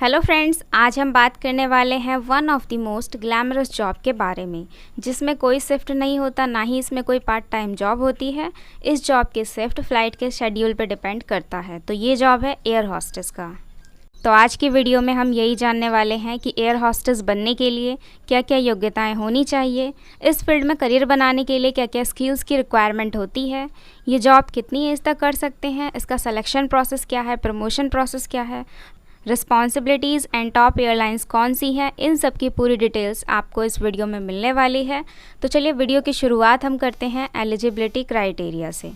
Hello friends, आज हम बात करने वाले हैं one of the most glamorous job के बारे में, जिसमें कोई शिफ्ट नहीं होता, ना ही इसमें कोई पार्ट टाइम जॉब होती है। इस जॉब की शिफ्ट फ्लाइट के शेड्यूल पर डिपेंड करता है। तो ये जॉब है एयर हॉस्टेस का। तो आज की वीडियो में हम यही जानने वाले हैं कि एयर हॉस्टेस बनने के लिए क्या क्या योग्यताएं होनी चाहिए, इस फील्ड में करियर बनाने के लिए क्या क्या स्किल्स की रिक्वायरमेंट होती है, ये जॉब कितनी एज तक कर सकते हैं, इसका सिलेक्शन प्रोसेस क्या है, प्रमोशन प्रोसेस क्या है, रिस्पॉन्सिबिलिटीज़ एंड टॉप एयरलाइंस कौन सी हैं, इन सब की पूरी डिटेल्स आपको इस वीडियो में मिलने वाली है। तो चलिए वीडियो की शुरुआत हम करते हैं एलिजिबिलिटी क्राइटेरिया से।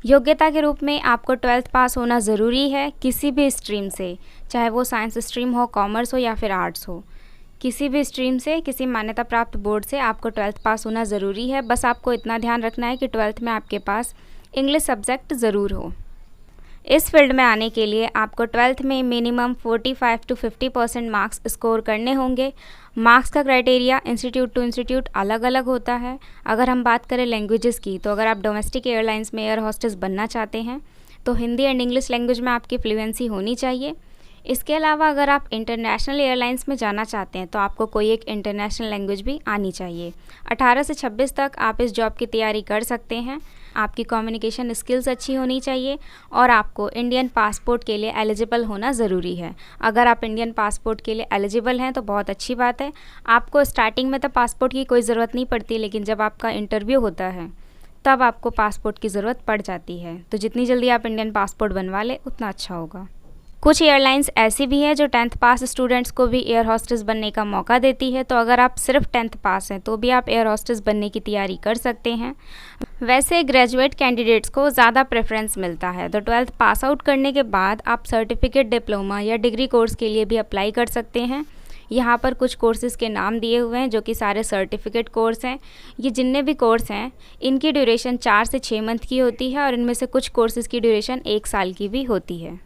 योग्यता के रूप में आपको 12th पास होना ज़रूरी है, किसी भी स्ट्रीम से, चाहे वो साइंस स्ट्रीम हो, कॉमर्स हो या फिर आर्ट्स हो। किसी भी स्ट्रीम से, किसी मान्यता प्राप्त बोर्ड से आपको 12th पास होना ज़रूरी है। बस आपको इतना ध्यान रखना है कि 12th में आपके पास इंग्लिश सब्जेक्ट ज़रूर हो। इस फील्ड में आने के लिए आपको 12th में मिनिमम 45 to 50% मार्क्स स्कोर करने होंगे। मार्क्स का क्राइटेरिया इंस्टीट्यूट टू इंस्टीट्यूट अलग अलग होता है। अगर हम बात करें लैंग्वेजेस की, तो अगर आप डोमेस्टिक एयरलाइंस में एयर होस्टेस बनना चाहते हैं तो हिंदी एंड इंग्लिश लैंग्वेज में आपकी फ्लुएंसी होनी चाहिए। इसके अलावा अगर आप इंटरनेशनल एयरलाइंस में जाना चाहते हैं तो आपको कोई एक इंटरनेशनल लैंग्वेज भी आनी चाहिए। 18 से 26 तक आप इस जॉब की तैयारी कर सकते हैं। आपकी कम्युनिकेशन स्किल्स अच्छी होनी चाहिए और आपको इंडियन पासपोर्ट के लिए एलिजिबल होना ज़रूरी है। अगर आप इंडियन पासपोर्ट के लिए एलिजिबल हैं तो बहुत अच्छी बात है। आपको स्टार्टिंग में तो पासपोर्ट की कोई ज़रूरत नहीं पड़ती, लेकिन जब आपका इंटरव्यू होता है तब आपको पासपोर्ट की ज़रूरत पड़ जाती है। तो जितनी जल्दी आप इंडियन पासपोर्ट बनवा लें उतना अच्छा होगा। कुछ एयरलाइंस ऐसी भी है जो 10th पास स्टूडेंट्स को भी एयर हॉस्टेस बनने का मौका देती है। तो अगर आप सिर्फ 10th पास हैं तो भी आप एयर हॉस्टेस बनने की तैयारी कर सकते हैं। वैसे ग्रेजुएट कैंडिडेट्स को ज़्यादा प्रेफरेंस मिलता है। तो 12th पास आउट करने के बाद आप सर्टिफिकेट, डिप्लोमा या डिग्री कोर्स के लिए भी अप्लाई कर सकते हैं। यहाँ पर कुछ कोर्सेज़ के नाम दिए हुए हैं जो कि सारे सर्टिफिकेट कोर्स हैं। ये जितने भी कोर्स हैं इनकी ड्यूरेशन 4 से 6 मंथ की होती है और इनमें से कुछ कोर्सेज़ की ड्यूरेशन 1 साल की भी होती है।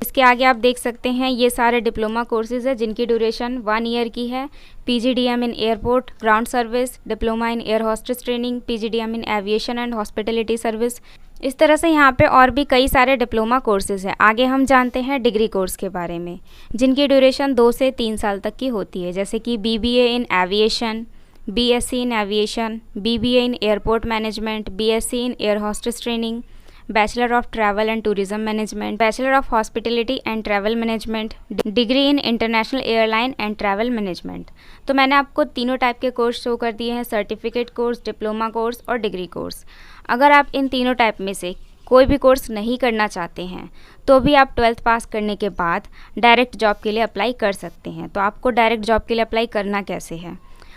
इसके आगे आप देख सकते हैं ये सारे डिप्लोमा कोर्सेज है जिनकी ड्यूरेशन 1 ईयर की है। PGDM in airport ground service, diploma in air hostess training, PGDM in aviation and hospitality service. इस तरह से यहाँ पे और भी कई सारे डिप्लोमा कोर्सेज हैं। आगे हम जानते हैं डिग्री कोर्स के बारे में, जिनकी ड्यूरेशन 2 से 3 साल तक की होती है, जैसे कि BBA in aviation, BSc in aviation, BBA in airport management, BSc in air hostess training, bachelor of travel and tourism management, bachelor of hospitality and travel management, degree in international airline and travel management. तो मैंने आपको तीनों type के course show कर दिए हैं, certificate course, diploma course और degree course. अगर आप इन तीनों टाइप में से कोई भी कोर्स नहीं करना चाहते हैं तो भी आप 12th पास करने के बाद डायरेक्ट जॉब के लिए अप्लाई कर सकते हैं। तो आपको डायरेक्ट जॉब के लिए अप्लाई करना कैसे है?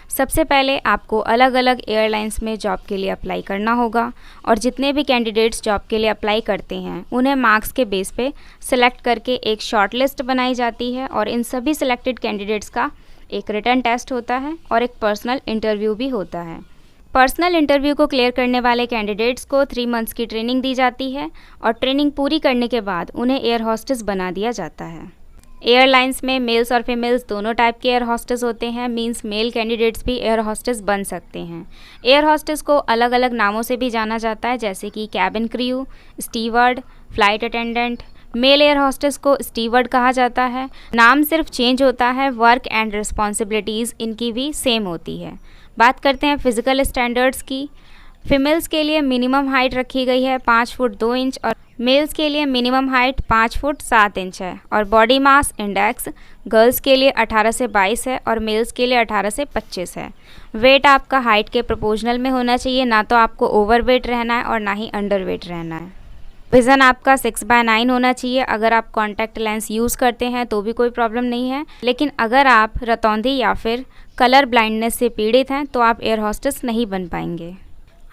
सबसे पहले आपको अलग अलग एयरलाइंस में जॉब के लिए अप्लाई करना होगा और जितने भी कैंडिडेट्स जॉब के लिए अप्लाई करते हैं उन्हें मार्क्स के बेस पे सिलेक्ट करके एक शॉर्ट लिस्ट बनाई जाती है और इन सभी सिलेक्टेड कैंडिडेट्स का एक रिटन टेस्ट होता है और एक पर्सनल इंटरव्यू भी होता है। पर्सनल इंटरव्यू को क्लियर करने वाले कैंडिडेट्स को 3 मंथ्स की ट्रेनिंग दी जाती है और ट्रेनिंग पूरी करने के बाद उन्हें एयर हॉस्टेस बना दिया जाता है। एयरलाइंस में मेल्स और फीमेल्स दोनों टाइप के एयर हॉस्टेस होते हैं, मींस मेल कैंडिडेट्स भी एयर हॉस्टेस बन सकते हैं। एयर हॉस्टेस को अलग अलग नामों से भी जाना जाता है, जैसे कि cabin crew, steward, flight attendant. Male air hostess को स्टीवर्ड कहा जाता है। नाम सिर्फ चेंज होता है, वर्क एंड रिस्पॉन्सिबिलिटीज़ इनकी भी सेम होती है। बात करते हैं फिजिकल स्टैंडर्ड्स की। फीमेल्स के लिए मिनिमम हाइट रखी गई है 5 फुट 2 इंच और मेल्स के लिए मिनिमम हाइट 5 फुट 7 इंच है। और बॉडी मास इंडेक्स गर्ल्स के लिए 18 से 22 है और मेल्स के लिए 18 से 25 है। वेट आपका हाइट के प्रोपोर्शनल में होना चाहिए, ना तो आपको ओवर वेट रहना है और ना ही अंडर वेट रहना है। विज़न आपका 6/9 होना चाहिए। अगर आप कॉन्टैक्ट लेंस यूज़ करते हैं तो भी कोई प्रॉब्लम नहीं है, लेकिन अगर आप रतौंधी या फिर कलर ब्लाइंडनेस से पीड़ित हैं तो आप एयर हॉस्टेस नहीं बन पाएंगे।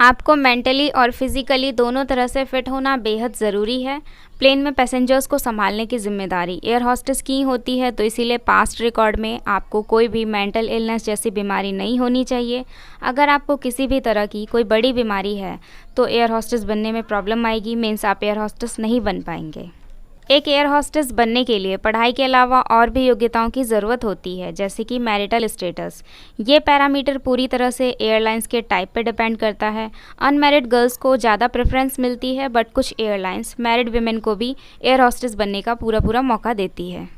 आपको मेंटली और फिज़िकली दोनों तरह से फिट होना बेहद ज़रूरी है। प्लेन में पैसेंजर्स को संभालने की जिम्मेदारी एयर हॉस्टेस की होती है, तो इसीलिए पास्ट रिकॉर्ड में आपको कोई भी मेंटल इलनेस जैसी बीमारी नहीं होनी चाहिए। अगर आपको किसी भी तरह की कोई बड़ी बीमारी है तो एयर हॉस्टेस बनने में प्रॉब्लम आएगी, मीन्स आप एयर हॉस्टेस नहीं बन पाएंगे। एक एयर हॉस्टेस बनने के लिए पढ़ाई के अलावा और भी योग्यताओं की ज़रूरत होती है, जैसे कि मैरिटल स्टेटस। ये पैरामीटर पूरी तरह से एयरलाइंस के टाइप पे डिपेंड करता है। अनमैरिड गर्ल्स को ज़्यादा प्रेफरेंस मिलती है, बट कुछ एयरलाइंस मैरिड वीमेन को भी एयर हॉस्टेस बनने का पूरा मौका देती है।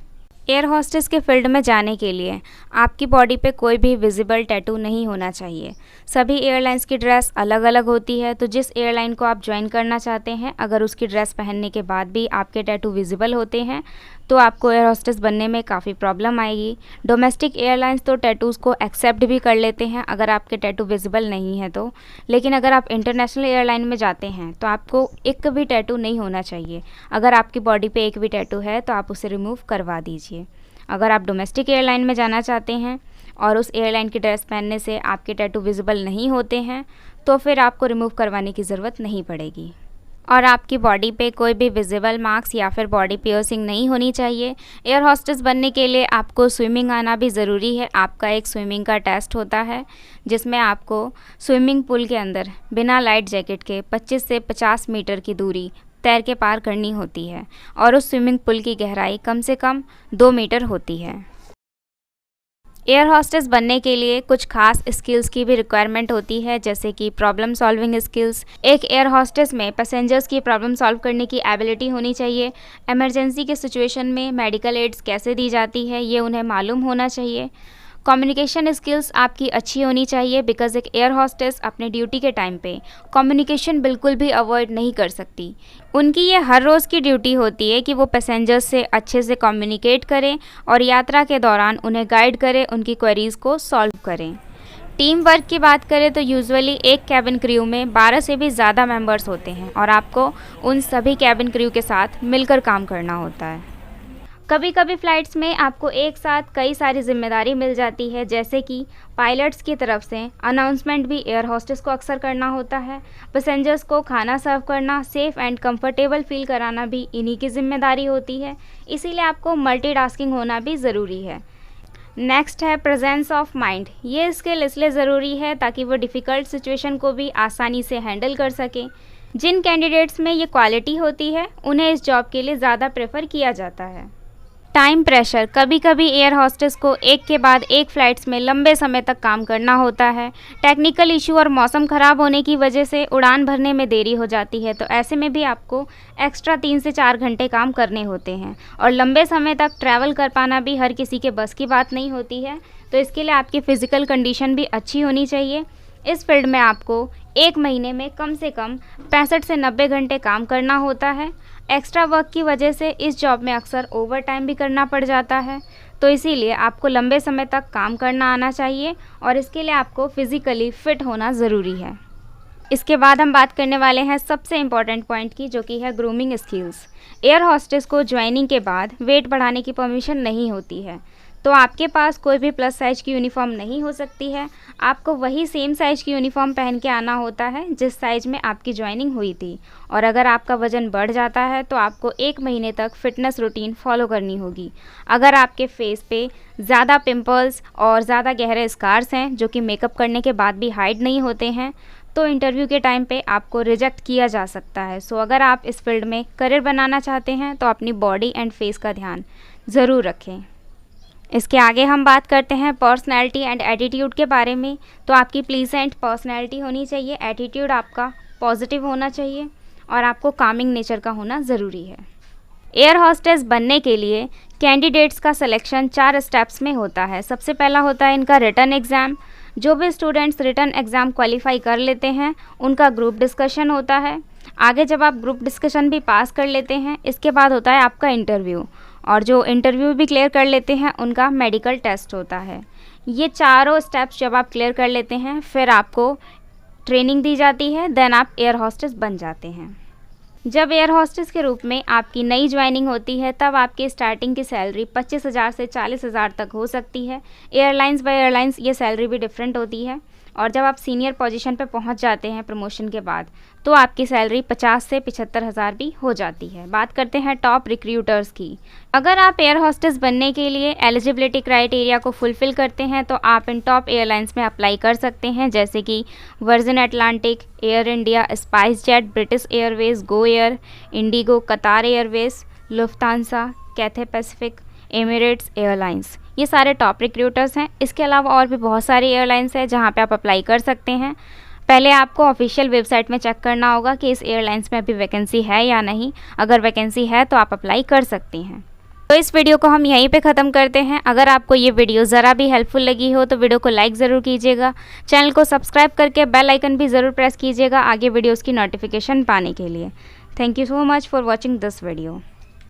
एयर होस्टेस के फील्ड में जाने के लिए आपकी बॉडी पे कोई भी विजिबल टैटू नहीं होना चाहिए। सभी एयरलाइंस की ड्रेस अलग अलग होती है, तो जिस एयरलाइन को आप ज्वाइन करना चाहते हैं, अगर उसकी ड्रेस पहनने के बाद भी आपके टैटू विजिबल होते हैं तो आपको एयर होस्टेस बनने में काफ़ी प्रॉब्लम आएगी। डोमेस्टिक एयरलाइंस तो टैटूज़ को एक्सेप्ट भी कर लेते हैं अगर आपके टैटू विजिबल नहीं है तो, लेकिन अगर आप इंटरनेशनल एयरलाइन में जाते हैं तो आपको एक भी टैटू नहीं होना चाहिए। अगर आपकी बॉडी पे एक भी टैटू है तो आप उसे रिमूव करवा दीजिए। अगर आप डोमेस्टिक एयरलाइन में जाना चाहते हैं और उस एयरलाइन की ड्रेस पहनने से आपके टैटू विजिबल नहीं होते हैं तो फिर आपको रिमूव करवाने की ज़रूरत नहीं पड़ेगी। और आपकी बॉडी पे कोई भी विजिबल मार्क्स या फिर बॉडी पियर्सिंग नहीं होनी चाहिए। एयर होस्टेस बनने के लिए आपको स्विमिंग आना भी ज़रूरी है। आपका एक स्विमिंग का टेस्ट होता है जिसमें आपको स्विमिंग पूल के अंदर बिना लाइट जैकेट के 25 से 50 मीटर की दूरी तैर के पार करनी होती है और उस स्विमिंग पूल की गहराई कम से कम 2 मीटर होती है। एयर होस्टेस बनने के लिए कुछ खास स्किल्स की भी रिक्वायरमेंट होती है, जैसे कि प्रॉब्लम सॉल्विंग स्किल्स। एक एयर होस्टेस में पैसेंजर्स की प्रॉब्लम सॉल्व करने की एबिलिटी होनी चाहिए। इमरजेंसी के सिचुएशन में मेडिकल एड्स कैसे दी जाती है ये उन्हें मालूम होना चाहिए। कम्युनिकेशन स्किल्स आपकी अच्छी होनी चाहिए, बिकॉज एक एयर होस्टेस अपने ड्यूटी के टाइम पे कम्युनिकेशन बिल्कुल भी अवॉइड नहीं कर सकती। उनकी ये हर रोज़ की ड्यूटी होती है कि वो पैसेंजर्स से अच्छे से कम्युनिकेट करें और यात्रा के दौरान उन्हें गाइड करें, उनकी क्वेरीज़ को सॉल्व करें। टीम वर्क की बात करें तो यूजुअली एक कैबिन क्रू में 12 से भी ज़्यादा मेंबर्स होते हैं और आपको उन सभी कैबिन क्रू के साथ मिलकर काम करना होता है। कभी कभी फ़्लाइट्स में आपको एक साथ कई सारी जिम्मेदारी मिल जाती है, जैसे कि पायलट्स की तरफ से अनाउंसमेंट भी एयर होस्टेस को अक्सर करना होता है। पैसेंजर्स को खाना सर्व करना, सेफ़ एंड कंफर्टेबल फील कराना भी इन्हीं की जिम्मेदारी होती है, इसीलिए आपको मल्टीटास्किंग होना भी ज़रूरी है। नेक्स्ट है प्रेजेंस ऑफ माइंड। ये स्किल इसलिए ज़रूरी है ताकि वो डिफ़िकल्ट सिचुएशन को भी आसानी से हैंडल कर सकें। जिन कैंडिडेट्स में ये क्वालिटी होती है उन्हें इस जॉब के लिए ज़्यादा प्रेफर किया जाता है। Time pressure. कभी कभी एयर होस्टेस को एक के बाद एक फ़्लाइट्स में लंबे समय तक काम करना होता है। टेक्निकल इशू और मौसम ख़राब होने की वजह से उड़ान भरने में देरी हो जाती है, तो ऐसे में भी आपको एक्स्ट्रा 3 से 4 घंटे काम करने होते हैं और लंबे समय तक ट्रैवल कर पाना भी हर किसी के बस की बात नहीं होती है, तो इसके लिए आपकी फ़िज़िकल कंडीशन भी अच्छी होनी चाहिए। इस फील्ड में आपको एक महीने में कम से कम 65 से 90 घंटे काम करना होता है। एक्स्ट्रा वर्क की वजह से इस जॉब में अक्सर ओवर टाइम भी करना पड़ जाता है, तो इसीलिए आपको लंबे समय तक काम करना आना चाहिए और इसके लिए आपको फ़िज़िकली फ़िट होना ज़रूरी है। इसके बाद हम बात करने वाले हैं सबसे इम्पॉर्टेंट पॉइंट की, जो कि है ग्रूमिंग स्किल्स। एयर होस्टेस को ज्वाइनिंग के बाद वेट बढ़ाने की परमिशन नहीं होती है, तो आपके पास कोई भी प्लस साइज़ की यूनिफॉर्म नहीं हो सकती है। आपको वही सेम साइज़ की यूनिफॉर्म पहन के आना होता है जिस साइज़ में आपकी ज्वाइनिंग हुई थी, और अगर आपका वज़न बढ़ जाता है तो आपको 1 महीने तक फ़िटनेस रूटीन फॉलो करनी होगी। अगर आपके फेस पे ज़्यादा पिंपल्स और ज़्यादा गहरे स्कार्स हैं जो कि मेकअप करने के बाद भी हाइड नहीं होते हैं, तो इंटरव्यू के टाइम पे आपको रिजेक्ट किया जा सकता है। सो अगर आप इस फील्ड में करियर बनाना चाहते हैं तो अपनी बॉडी एंड फेस का ध्यान ज़रूर रखें। इसके आगे हम बात करते हैं पर्सनैलिटी एंड एटीट्यूड के बारे में। तो आपकी प्लीजेंट पर्सनैलिटी होनी चाहिए, एटीट्यूड आपका पॉजिटिव होना चाहिए और आपको कामिंग नेचर का होना ज़रूरी है। एयर होस्टेस बनने के लिए कैंडिडेट्स का सिलेक्शन 4 स्टेप्स में होता है। सबसे पहला होता है इनका रिटन एग्ज़ाम। जो भी स्टूडेंट्स रिटन एग्ज़ाम क्वालिफाई कर लेते हैं उनका ग्रुप डिस्कशन होता है। आगे जब आप ग्रुप डिस्कशन भी पास कर लेते हैं, इसके बाद होता है आपका इंटरव्यू, और जो इंटरव्यू भी क्लियर कर लेते हैं उनका मेडिकल टेस्ट होता है। ये चारों स्टेप्स जब आप क्लियर कर लेते हैं फिर आपको ट्रेनिंग दी जाती है, देन आप एयर होस्टेस बन जाते हैं। जब एयर होस्टेस के रूप में आपकी नई ज्वाइनिंग होती है तब आपकी स्टार्टिंग की सैलरी 25,000 से 40,000 तक हो सकती है। एयरलाइंस बाय एयरलाइंस ये सैलरी भी डिफरेंट होती है, और जब आप सीनियर पोजीशन पे पहुंच जाते हैं प्रमोशन के बाद तो आपकी सैलरी 50 से 75,000 भी हो जाती है। बात करते हैं टॉप रिक्रूटर्स की। अगर आप एयर होस्टेस बनने के लिए एलिजिबिलिटी क्राइटेरिया को फुलफ़िल करते हैं तो आप इन टॉप एयरलाइंस में अप्लाई कर सकते हैं, जैसे कि Virgin Atlantic, Air India, SpiceJet, British Airways, GoAir, IndiGo, Qatar Airways, Lufthansa, Cathay Pacific, Emirates airlines. ये सारे टॉप रिक्रूटर्स हैं। इसके अलावा और भी बहुत सारी एयरलाइंस हैं जहाँ पे आप अप्लाई कर सकते हैं। पहले आपको ऑफिशियल वेबसाइट में चेक करना होगा कि इस एयरलाइंस में अभी वैकेंसी है या नहीं। अगर वैकेंसी है तो आप अप्लाई कर सकती हैं। तो इस वीडियो को हम यहीं पे ख़त्म करते हैं। अगर आपको ये वीडियो ज़रा भी हेल्पफुल लगी हो तो वीडियो को लाइक ज़रूर कीजिएगा, चैनल को सब्सक्राइब करके बेल आइकन भी ज़रूर प्रेस कीजिएगा आगे वीडियोज़ की नोटिफिकेशन पाने के लिए। Thank you so much for watching this video.